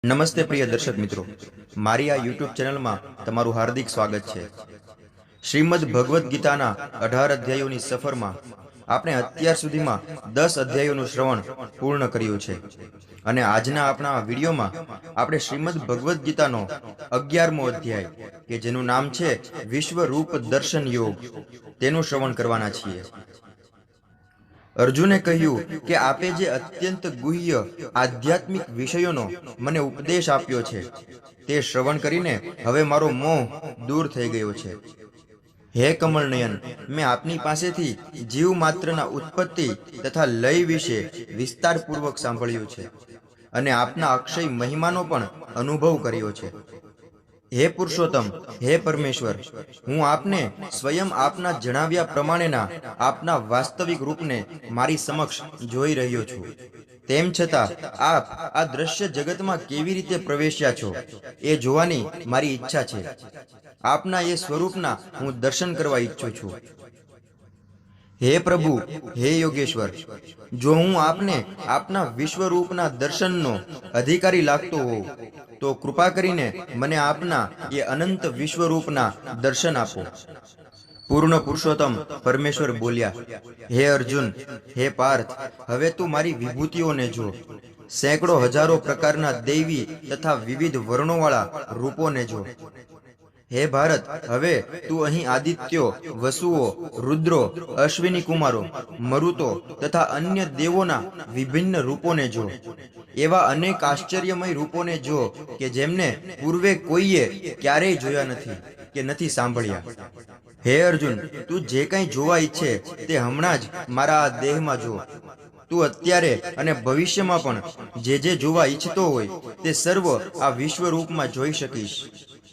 નમસ્તે પ્રિય દર્શક મિત્રો, મારી આ યુટ્યુબ ચેનલમાં તમારું હાર્દિક સ્વાગત છે। શ્રીમદ ભગવદ્ ગીતાના 18 અધ્યાયોની સફરમાં આપણે અત્યાર સુધીમાં 10 અધ્યાયોનું શ્રવણ પૂર્ણ કર્યું છે અને આજના આપણા આ વિડીયોમાં આપણે શ્રીમદ ભગવદ્ ગીતાનો 11મો અધ્યાય કે જેનું નામ છે વિશ્વરૂપ દર્શન યોગ તેનું શ્રવણ કરવાના છીએ। અર્જુને કહ્યું કે આપે જે અત્યંત ગુહ્ય આધ્યાત્મિક વિષયોનો મને ઉપદેશ આપ્યો છે તે શ્રવણ કરીને હવે મારો મોહ દૂર થઈ ગયો છે। હે કમળનયન, મેં આપની પાસેથી જીવ માત્રના ઉત્પત્તિ તથા લય વિશે વિસ્તારપૂર્વક સાંભળ્યું છે અને આપના અક્ષય મહિમાનો પણ અનુભવ કર્યો છે। હે પુરુષોત્તમ, હે પરમેશ્વર, હું આપને સ્વયં આપના જણાવ્યા પ્રમાણેના આપના વાસ્તવિક રૂપને મારી સમક્ષ જોઈ રહ્યો છું। તેમ છતાં આપ આ દ્રશ્ય જગતમાં કેવી રીતે પ્રવેશ્યા છો એ જોવાની મારી ઈચ્છા છે। આપના એ સ્વરૂપના હું દર્શન કરવા ઈચ્છું છું। હે પ્રભુ, હે યોગેશ્વર, જો હું આપને આપના વિશ્વરૂપના દર્શનનો અધિકારી લાગતો હોઉં તો કૃપા કરીને મને આપના એ અનંત વિશ્વરૂપના દર્શન આપો। પૂર્ણ પુરુષોત્તમ પરમેશ્વર બોલ્યા, હે અર્જુન, હે પાર્થ, હવે તું મારી વિભૂતિઓને જો, સેંકડો હજારો પ્રકારના દૈવી તથા વિવિધ વર્ણોવાળા રૂપોને જો। હે ભારત, હવે તું અહીં આદિત્યો, વસુઓ, રુદ્રો, અશ્વિની કુમારો, મરુતો તથા અન્ય દેવોના વિભિન્ન રૂપોને જો। એવા અનેક આશ્ચર્યમય રૂપોને જો કે જેમને પૂર્વે કોઈએ ક્યારેય જોયા નથી કે નથી સાંભળ્યા। હે અર્જુન, તું જે કંઈ જોવા ઈચ્છે તે હમણાં જ મારા આ દેહમાં જો। તું અત્યારે અને ભવિષ્યમાં પણ જે જોવા ઈચ્છતો હોય તે સર્વ આ વિશ્વરૂપમાં જોઈ શકીશ।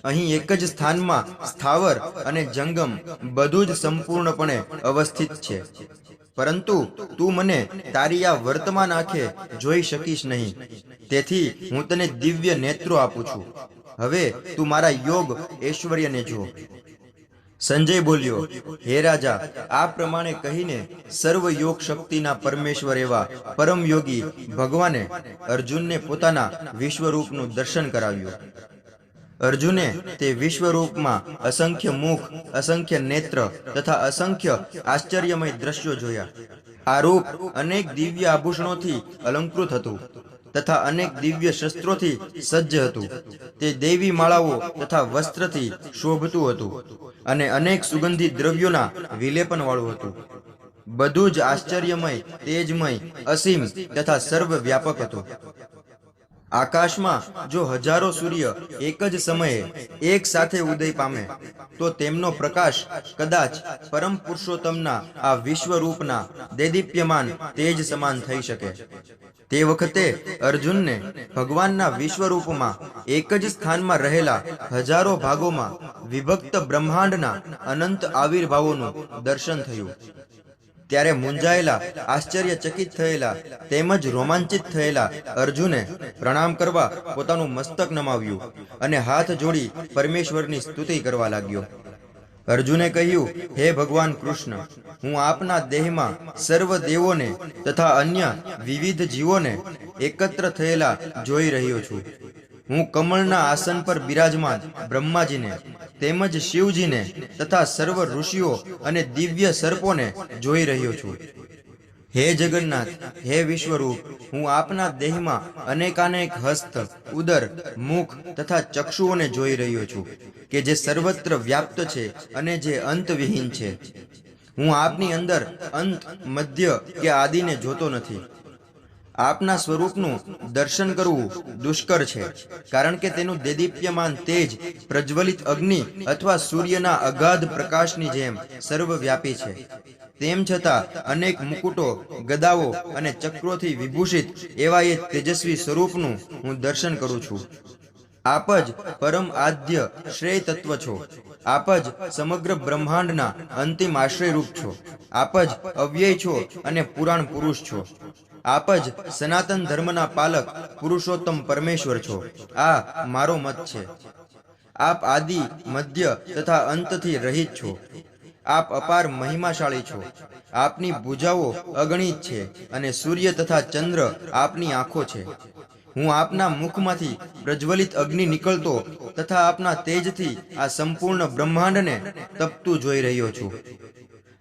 અહીં એક જ સ્થાનમાં સ્થાવર અને જંગમ બધું જ સંપૂર્ણપણે અવસ્થિત છે, પરંતુ તું મને તારી આ વર્તમાન આંખે જોઈ શકીશ નહીં, તેથી હું તને દિવ્ય નેત્રો આપું છું। હવે તું મારા યોગ ઐશ્વર્યને જો। સંજય બોલ્યો, હે રાજા, આ પ્રમાણે કહીને સર્વ યોગ શક્તિના પરમેશ્વર એવા પરમ યોગી ભગવાને અર્જુનને પોતાના વિશ્વરૂપનું દર્શન કરાવ્યું। અર્જુને તે વિશ્વરૂપમાં અસંખ્ય મુખ, અસંખ્ય નેત્ર તથા અસંખ્ય આશ્ચર્યમય દ્રશ્યો જોયા। આ રૂપ અનેક દિવ્ય આભૂષણોથી અલંકૃત હતું તથા અનેક દિવ્ય શસ્ત્રોથી સજ્જ હતું। તે દૈવી માળાઓ તથા વસ્ત્રથી શોભતું હતું અને અનેક સુગંધી દ્રવ્યોના વિલેપનવાળું હતું। બધું જ આશ્ચર્યમય, તેજમય, અસીમ તથા સર્વ વ્યાપક હતું। આકાશમાં જો હજારો સૂર્ય એક જ સમયે એક સાથે ઉદય પામે તો તેમનો પ્રકાશ કદાચ પરમ પુરુષોત્તમના આ વિશ્વરૂપના દેદીપ્યમાન તેજ સમાન થઈ શકે। તે વખતે અર્જુનને ભગવાનના વિશ્વરૂપમાં એક જ સ્થાનમાં રહેલા હજારો ભાગોમાં વિભક્ત બ્રહ્માંડના અનંત આવિર્ભાવોનું દર્શન થયું। ત્યારે મૂંઝાયેલા, આશ્ચર્યચકિત થયેલા તેમજ રોમાંચિત થયેલા અર્જુને પ્રણામ કરવા પોતાનું મસ્તક નમાવ્યું અને હાથ જોડી પરમેશ્વરની સ્તુતિ કરવા લાગ્યો। અર્જુને કહ્યું, હે ભગવાન કૃષ્ણ, હું આપના દેહમાં સર્વ દેવોને તથા અન્ય વિવિધ જીવોને એકત્ર થયેલા જોઈ રહ્યો છું। હું કમળના આસન પર બિરાજમાન બ્રહ્માજીને તેમજ શિવજીને તથા સર્વ ઋષિઓ અને દિવ્ય સર્પોને જોઈ રહ્યો છું। હે જગન્નાથ, હે વિશ્વરૂપ, હું આપના દેહમાં અનેકાનેક હસ્ત, ઉદર, મુખ તથા ચક્ષુઓને જોઈ રહ્યો છું કે જે સર્વત્ર વ્યાપ્ત છે અને જે અંતવિહીન છે। હું આપની અંદર અંત, મધ્ય કે આદિને જોતો નથી। આપના સ્વરૂપનું દર્શન કરવું દુષ્કર છે, કારણ કે તેનું દેદીપ્યમાન તેજ પ્રજ્વલિત અગ્નિ અથવા સૂર્યના અગાધ પ્રકાશની જેમ સર્વવ્યાપી છે। તેમ છતાં અનેક મુકુટો, ગદાઓ અને ચક્રોથી વિભૂષિત એવા એ તેજસ્વી સ્વરૂપનું હું દર્શન કરું છું। આપ જ પરમ આદ્ય શ્રેય તત્વ છો। આપ જ સમગ્ર બ્રહ્માંડના અંતિમ આશ્રયરૂપ છો। આપ જ અવ્યય છો અને પુરાણ પુરુષ છો। આપ જ સનાતન ધર્મના પાલક પુરુષોત્તમ પરમેશ્વર છો। આ મારો મત છે। આપ આદિ, મધ્ય તથા અંતથી રહિત છો। આપ અપાર મહિમાશાળી છો। આપની ભુજાઓ અગણિત છે અને સૂર્ય તથા ચંદ્ર આપની આંખો છે। હું આપના મુખમાંથી પ્રજ્વલિત અગ્નિ નીકળતો તથા આપના તેજથી આ સંપૂર્ણ બ્રહ્માંડને તપતું જોઈ રહ્યો છું.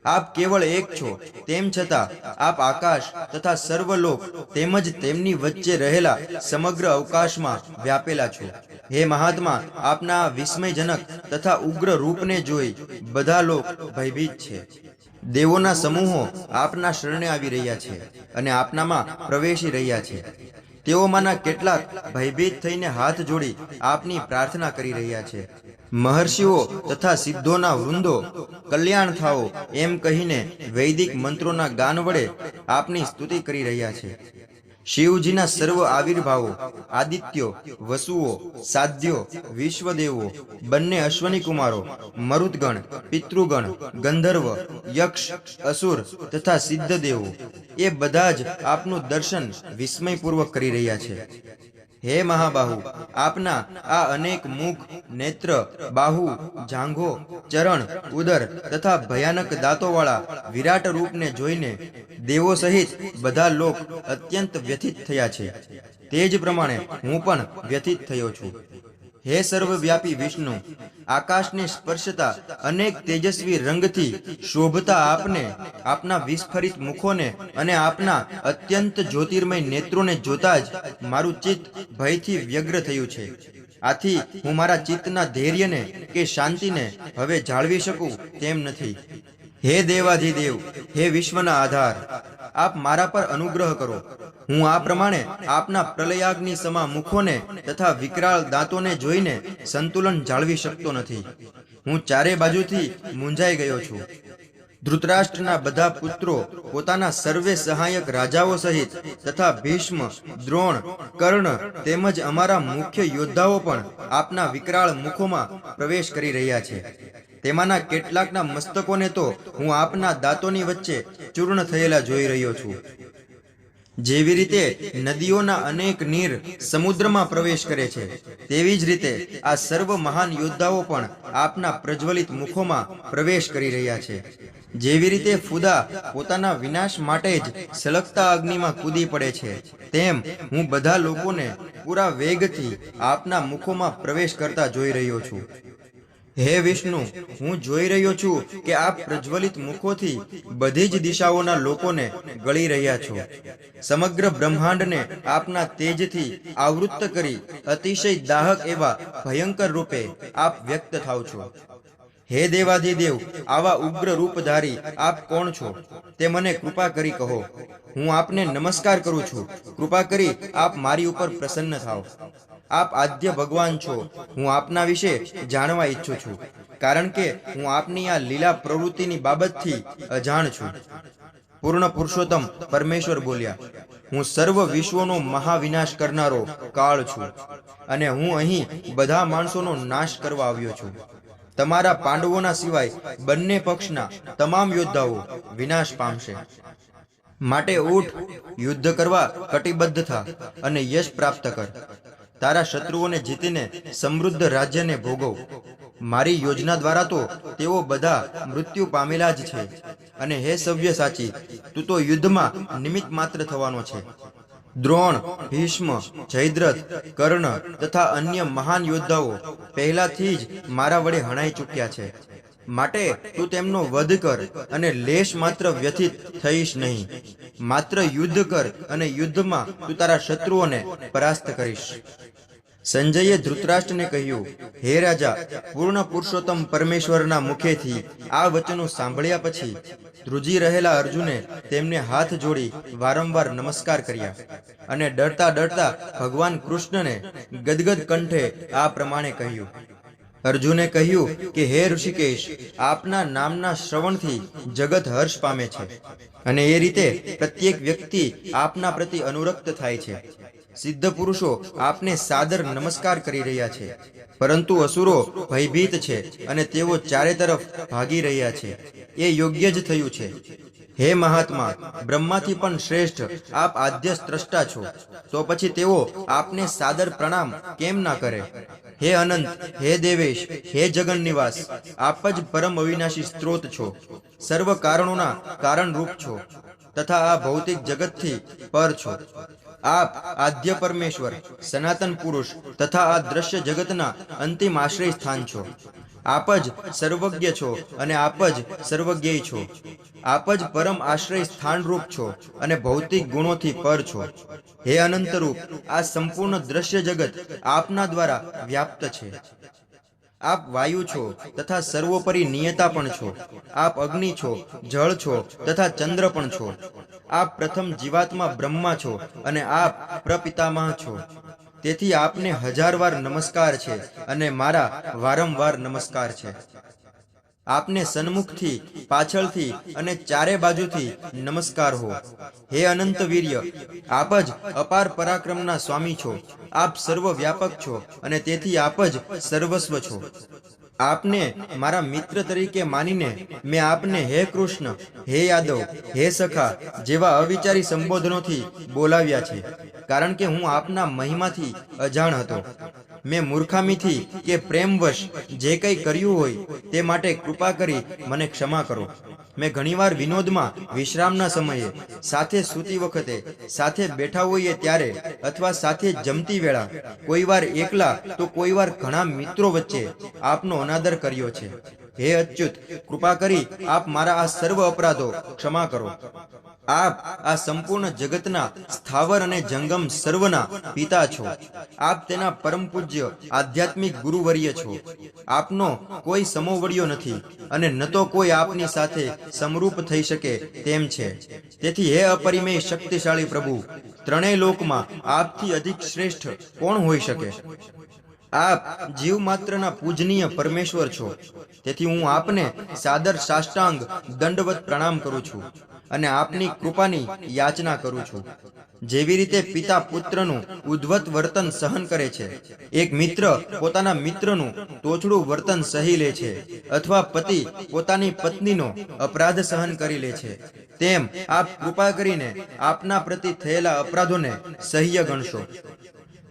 આપ કેવળ એક છો, તેમ છતાં આપ આકાશ તથા સર્વલોક તેમજ તેમની વચ્ચે રહેલા સમગ્ર અવકાશમાં વ્યાપેલા છો. હે મહાત્મા, આપના વિસ્મયજનક તથા ઉગ્ર રૂપને જોઈ બધા લોક ભયભીત છે. દેવોના સમૂહો આપના શરણે આવી રહ્યા છે અને આપનામાં પ્રવેશી રહ્યા છે. તેઓમાંના કેટલાક ભયભીત થઈને હાથ જોડી આપની પ્રાર્થના કરી રહ્યા છે. મહર્ષિઓ તથા સિદ્ધોના વૃંદો કલ્યાણ થાઓ એમ કહીને વૈદિક મંત્રોના ગાન વડે આપની સ્તુતિ કરી રહ્યા છે. શિવજીના સર્વ આવિર્ભાવો, આદિત્યો, વસુઓ, સાધ્યો, વિશ્વદેવો, બંને અશ્વની કુમારો, મરુદગણ, પિતૃગણ, ગંધર્વ, યક્ષ, અસુર તથા સિદ્ધદેવો એ બધા જ આપનું દર્શન વિસ્મયપૂર્વક કરી રહ્યા છે. હે મહાબાહુ, આપના આ અનેક મુખ, નેત્ર, બાહુ, જાંઘો, ચરણ, ઉદર તથા ભયાનક દાંતોવાળા વિરાટ રૂપને જોઈને દેવો સહિત બધા લોક અત્યંત વ્યથિત થયા છે. તે જ પ્રમાણે હું પણ વ્યથિત થયો છું. હે સર્વવ્યાપી વિષ્ણુ, આકાશને સ્પર્શતા અનેક તેજસ્વી રંગથી શોભતા આપને, આપના વિસ્ફરિત મુખોને અને આપના અત્યંત જ્યોતિર્મય નેત્રોને જોતા જ મારું ચિત્ત ભયથી વ્યગ્ર થયું છે. આથી હું મારા ચિત્તના ધૈર્યને કે શાંતિને હવે જાળવી શકું તેમ નથી. હે દેવાધિદેવ, હે વિશ્વના આધાર, આપ મારા પર અનુગ્રહ કરો. હું આ પ્રમાણે આપના પ્રલયાગ્નિ સમા મુખોને તથા વિકરાળ દાંતોને જોઈને સંતુલન જાળવી શકતો નથી. હું ચારે બાજુથી મૂંઝાઈ ગયો છું. ધૃતરાષ્ટ્રના બધા પુત્રો પોતાના સર્વે સહાયક રાજાઓ સહિત તથા ભીષ્મ, દ્રોણ, કર્ણ તેમજ અમારા મુખ્ય યોદ્ધાઓ પણ આપના વિકરાળ મુખોમાં પ્રવેશ કરી રહ્યા છે. તેમાંના કેટલાકના મસ્તકોને તો હું આપના દાંતોની વચ્ચે ચૂર્ણ થયેલા જોઈ રહ્યો છું. જેવી રીતે નદીઓના અનેક નીર સમુદ્રમાં પ્રવેશ કરે છે, તેવી જ રીતે આ સર્વ મહાન યોદ્ધાઓ પણ આપના પ્રજ્વલિત મુખોમાં પ્રવેશ કરી રહ્યા છે. જેવી રીતે ફુદા પોતાના વિનાશ માટે જ સળગતા અગ્નિમાં કૂદી પડે છે, તેમ હું બધા લોકોને પૂરા વેગથી આપના મુખોમાં પ્રવેશ કરતા જોઈ રહ્યો છું. હે વિષ્ણુ, હું જોઈ રહ્યો છું કે આપ પ્રજ્વલિત મુખોથી બધી જ દિશાઓના લોકોને ગળી રહ્યા છો. સમગ્ર બ્રહ્માંડને આપના તેજથી આવૃત્ત કરી અતિશય દાહક એવા ભયંકર રૂપે આપ વ્યક્ત થાવ છો. હે દેવાધિદેવ, આવા ઉગ્ર રૂપધારી આપ કોણ છો તે મને કૃપા કરી કહો. હું આપને નમસ્કાર કરું છું. કૃપા કરી આપ મારી ઉપર પ્રસન્ન થાવ. આપ આદ્ય ભગવાન છો. હું આપના વિશે જાણવા ઈચ્છું છું, કારણ કે હું આપની આ લીલા પ્રવૃત્તિની બાબતથી અજાણ છું. પૂર્ણ પુરુષોત્તમ પરમેશ્વર બોલ્યા, હું સર્વ વિશ્વોનો મહાવિનાશ કરનારો કાળ છું અને હું અહીં બધા માણસોનો નાશ કરવા આવ્યો છું. તમારા પાંડવોના સિવાય બંને પક્ષના તમામ યોદ્ધાઓ વિનાશ પામશે. માટે ઉઠ, યુદ્ધ કરવા કટિબદ્ધ થા અને યશ પ્રાપ્ત કર. તારા શત્રુઓને જીતીને સમૃદ્ધ રાજ્યને ભોગવ. મારી યોજના દ્વારા તો તેઓ બધા મૃત્યુ પામેલા જ છે. અને હે સવ્યસાચી, તું તો યુદ્ધમાં નિમિત્ત માત્ર થવાનો છે. દ્રોણ, ભીષ્મ, જયદ્રથ, કર્ણ તથા અન્ય મહાન યોદ્ધાઓ પહેલાથી જ મારા વડે હણાઈ ચૂક્યા છે. માટે તું તેમનો વધ કર અને લેશ માત્ર વ્યથિત થઈશ નહીં. માત્ર યુદ્ધ કર અને યુદ્ધમાં તું તારા શત્રુઓને પરાસ્ત કરીશ. સંજયે ધૃતરાષ્ટ્રને કહ્યું, હે રાજા, પૂર્ણ પુરુષોત્તમ પરમેશ્વરના મુખેથી આ વચનો સાંભળ્યા પછી ધ્રુજી રહેલા અર્જુને તેમને હાથ જોડી વારંવાર નમસ્કાર કર્યા અને ડરતા ડરતા ભગવાન કૃષ્ણને ગદગદ કંઠે આ પ્રમાણે કહ્યું. અર્જુને કહ્યું કે હે ઋષિકેશ, આપના નામના શ્રવણથી જગત હર્ષ પામે છે અને એ રીતે પ્રત્યેક વ્યક્તિ આપના પ્રતિ અનુરક્ત થાય છે. સિદ્ધ પુરુષો આપને સાદર નમસ્કાર કરી રહ્યા છે, પરંતુ અસુરો ભયભીત છે અને તેઓ ચારે તરફ ભાગી રહ્યા છે. એ યોગ્ય જ થયું છે. હે મહાત્મા, બ્રહ્માથી પણ શ્રેષ્ઠ આપ આદ્ય સ્રષ્ટા છો, તો પછી તેઓ આપને સાદર પ્રણામ કેમ ના કરે? હે અનંત, હે દેવેશ, હે જગન નિવાસ, આપ જ પરમ અવિનાશી સ્ત્રોત છો, સર્વ કારણોના કારણ રૂપ છો તથા આ ભૌતિક જગતથી પર છો. આપ આદ્ય પરમેશ્વર, સનાતન પુરુષ તથા આ દ્રશ્ય જગતના અંતિમ આશ્રય સ્થાન છો. આપ જ સર્વજ્ઞ છો અને આપ જ સર્વજ્ઞેય છો. આપ જ પરમ આશ્રય સ્થાનરૂપ છો અને ભૌતિક ગુણોથી પર છો. હે અનંતરૂપ, આ સંપૂર્ણ દ્રશ્ય જગત આપના દ્વારા વ્યાપ્ત છે. આપ વાયુ છો તથા સર્વોપરી નિયતા પણ છો. આપ અગ્નિ છો, જળ છો તથા ચંદ્ર પણ છો. આપ પ્રથમ જીવાત્મા બ્રહ્મા છો અને આપ પ્રપિતામહ છો. તેથી આપને 1000 વાર નમસ્કાર છે અને મારા વારંવાર નમસ્કાર છે. આપને સન્મુખથી, પાછળથી અને ચારે બાજુથી નમસ્કાર હો. હે અનંત વીર્ય, આપ જ અપાર પરાક્રમના સ્વામી છો. આપ સર્વવ્યાપક છો અને તેથી આપ જ સર્વસ્વ છો. આપને મારા મિત્ર તરીકે માનીને મેં આપને હે કૃષ્ણ, હે યાદવ, હે સખા જેવા અવિચારી સંબોધનોથી બોલાવ્યા છે, કારણ કે હું આપના મહિમાથી અજાણ હતો. મેં મૂર્ખામીથી કે પ્રેમવશ જે કંઈ કર્યું હોય તે માટે કૃપા કરી મને ક્ષમા કરો. મેં ઘણીવાર વિનોદમાં, વિશ્રામના સમયે, સાથે સૂતી વખતે, સાથે બેઠા હોઈએ ત્યારે અથવા સાથે જમતી વેળા, કોઈવાર એકલા તો કોઈવાર ઘણા મિત્રો વચ્ચે આપનો અનાદર કર્યો છે. હે અચ્યુત, કૃપા કરી આપ મારા આ સર્વ અપરાધો ક્ષમા કરો. આપ આ સંપૂર્ણ જગતના સ્થાવર અને જંગમ સર્વના પિતા છો. આપ તેના પરમ પૂજ્ય આધ્યાત્મિક ગુરુવર્ય છો. આપનો કોઈ સમોવડ્યો નથી અને ન તો કોઈ આપની સાથે સમરૂપ થઈ શકે તેમ છે. તેથી હે અપરિમેય શક્તિશાળી પ્રભુ, ત્રણેય લોકમાં આપથી અધિક શ્રેષ્ઠ કોણ હોઈ શકે? આપ જીવ માત્રના પૂજનીય પરમેશ્વર છો. તેથી હું આપને સાદર સાષ્ટાંગ દંડવત પ્રણામ કરું છું અને આપની કૃપાની યાચના કરું છું. જેવી રીતે પિતા પુત્રનું ઉદ્ધત વર્તન સહન કરે છે, એક મિત્ર પોતાના મિત્રનું તોછડું વર્તન સહી લે છે, અથવા પતિ પોતાની પત્નીનો અપરાધ સહન કરી લે છે, તેમ આપ કૃપા કરીને આપના પ્રતિ થયેલા અપરાધોને સહ્ય ગણશો.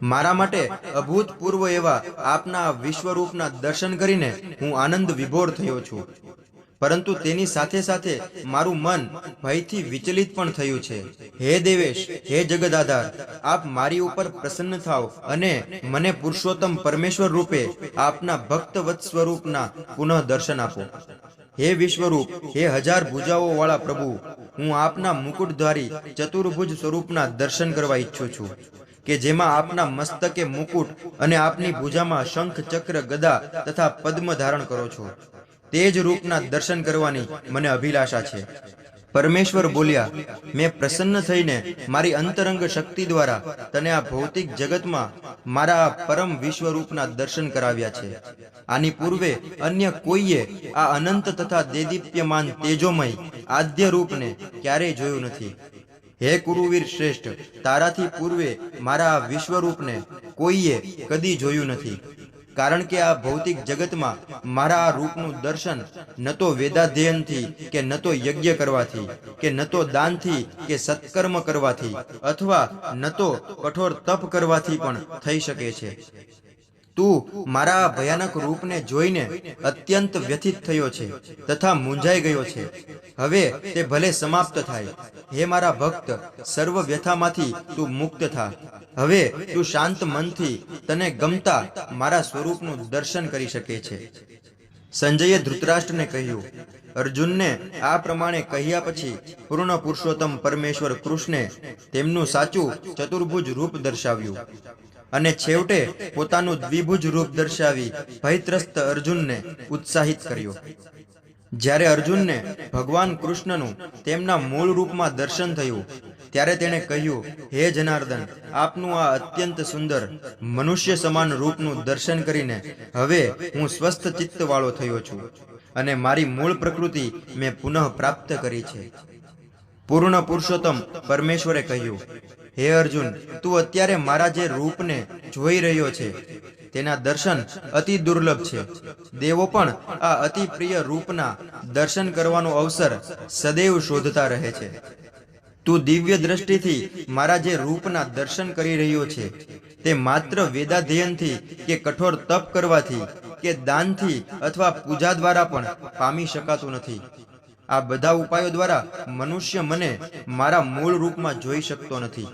મારા માટે અભૂતપૂર્વ એવા આપના વિશ્વરૂપના દર્શન કરીને હું આનંદ વિભોર થયો છું. પરંતુ તેની સાથે સાથે મારું મન ભયથી વિચલિત પણ થયું છે. હે દેવેશ, હે જગદાધાર, આપ મારી ઉપર પ્રસન્ન થાઓ અને મને પુરુષોત્તમ પરમેશ્વર રૂપે આપના ભક્તવત્સ સ્વરૂપના પુનઃ દર્શન આપો. હે વિશ્વરૂપ, હે 1000 ભુજાઓ વાળા પ્રભુ, હું આપના મુકુટધારી ચતુર્ભુજ સ્વરૂપના દર્શન કરવા ઈચ્છું છું, કે જેમાં આપના મસ્તકે મુકુટ અને આપની ભુજામાં શંખ, ચક્ર, ગદા તથા પદ્મ ધારણ કરો છો. તે જ રૂપના દર્શન કરવાની મને અભિલાષા છે. પરમેશ્વર બોલ્યા, મેં પ્રસન્ન થઈને મારી અંતરંગ શક્તિ દ્વારા તને આ ભૌતિક જગતમાં મારા આ પરમ વિશ્વરૂપના દર્શન કરાવ્યા છે. આની પૂર્વે અન્ય કોઈએ આ અનંત તથા દેદીપ્યમાન તેજોમય આદ્ય રૂપને ક્યારેય જોયું નથી. હે કુરુવીર શ્રેષ્ઠ, તારાથી પૂર્વે મારા આ વિશ્વરૂપને કોઈએ કદી જોયું નથી. કારણ કે આ ભૌતિક જગતમાં મારા આ રૂપનું દર્શન ન તો વેદાધ્યયનથી કે ન તો યજ્ઞ કરવાથી કે ન તો દાનથી કે સત્કર્મ કરવાથી અથવા ન તો કઠોર તપ કરવાથી પણ થઈ શકે છે. તું મારા આ ભયાનક રૂપને જોઈને અત્યંત વ્યથિત થયો છે તથા મૂંઝાઈ ગયો છે. હવે તે ભલે સમાપ્ત થાય. હે મારા ભક્ત, સર્વ વ્યથામાંથી તું મુક્ત થા. હવે તું શાંત મનથી તને ગમતા મારા સ્વરૂપનું દર્શન કરી શકે છે. સંજયે ધૃતરાષ્ટ્રને કહ્યું. અર્જુનને આ પ્રમાણે કહ્યા પછી પૂર્ણ પુરુષોત્તમ પરમેશ્વર કૃષ્ણે તેમનું સાચું ચતુર્ભુજ રૂપ દર્શાવ્યું અને છેવટે પોતાનું દ્વિભુજ રૂપ દર્શાવી ભયત્રસ્ત અર્જુનને ઉત્સાહિત કર્યો. જ્યારે અર્જુનને ભગવાન કૃષ્ણનું તેમના મૂળ રૂપમાં દર્શન થયું ત્યારે તેણે કહ્યું, હે જનાર્દન, આપનું આ અત્યંત સુંદર મનુષ્ય સમાન રૂપનું દર્શન કરીને હવે હું સ્વસ્થ ચિત્ત વાળો થયો છું અને મારી મૂળ પ્રકૃતિ મેં પુનઃ પ્રાપ્ત કરી છે. પૂર્ણ પુરુષોત્તમ પરમેશ્વરે કહ્યું, હે અર્જુન, તું અત્યારે મારા જે રૂપને જોઈ રહ્યો છે તેના દર્શન અતિ દુર્લભ છે. દેવો પણ આ અતિ પ્રિય રૂપના દર્શન કરવાનો અવસર સદૈવ શોધતા રહે છે. તું દિવ્ય દ્રષ્ટિથી મારા જે રૂપના દર્શન કરી રહ્યો છે તે માત્ર વેદાધ્યયનથી કે કઠોર તપ કરવાથી કે દાનથી અથવા પૂજા દ્વારા પણ પામી શકાતું નથી. આ બધા ઉપાયો દ્વારા મનુષ્ય મને મારા મૂળ રૂપમાં જોઈ શકતો નથી.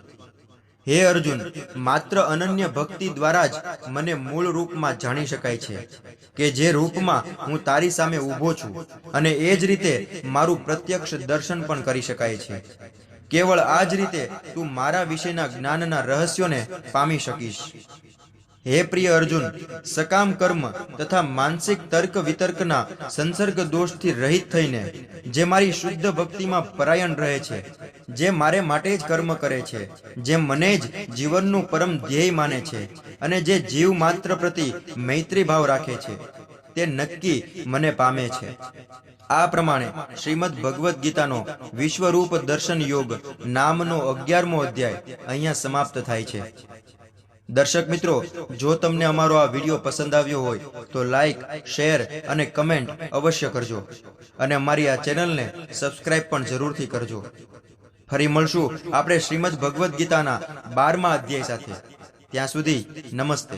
હે અર્જુન, માત્ર અનન્ય ભક્તિ દ્વારા જ મને મૂળ રૂપમાં જાણી શકાય છે, કે જે રૂપમાં હું તારી સામે ઊભો છું, અને એ જ રીતે મારું પ્રત્યક્ષ દર્શન પણ કરી શકાય છે. કેવળ આ જ રીતે તું મારા વિશેના જ્ઞાનના રહસ્યોને પામી શકીશ. હે પ્રિય અર્જુન, સકામ કર્મ તથા માનસિક તર્ક વિતર્કના સંસર્ગ દોષથી રહિત થઈને જે મારી શુદ્ધ ભક્તિમાં પરાયણ રહે છે, જે મારે માટે જ કર્મ કરે છે, જે મને જ જીવનનું પરમ ધ્યેય માને છે, અને જે જીવ માત્ર પ્રતિ મૈત્રી ભાવ રાખે છે, તે નક્કી મને પામે છે. આ પ્રમાણે શ્રીમદ ભગવદ્ ગીતાનો વિશ્વરૂપ દર્શન યોગ નામનો 11મો અધ્યાય અહીંયા સમાપ્ત થાય છે. દર્શક મિત્રો, જો તમને અમારો આ વિડીયો પસંદ આવ્યો હોય તો લાઈક, શેર અને કમેન્ટ અવશ્ય કરજો, અને અમારી આ ચેનલને સબસ્ક્રાઇબ પણ જરૂરથી કરજો. ફરી મળશું આપણે શ્રીમદ ભગવદ્ ગીતાના 12મા અધ્યાય સાથે. ત્યાં સુધી નમસ્તે.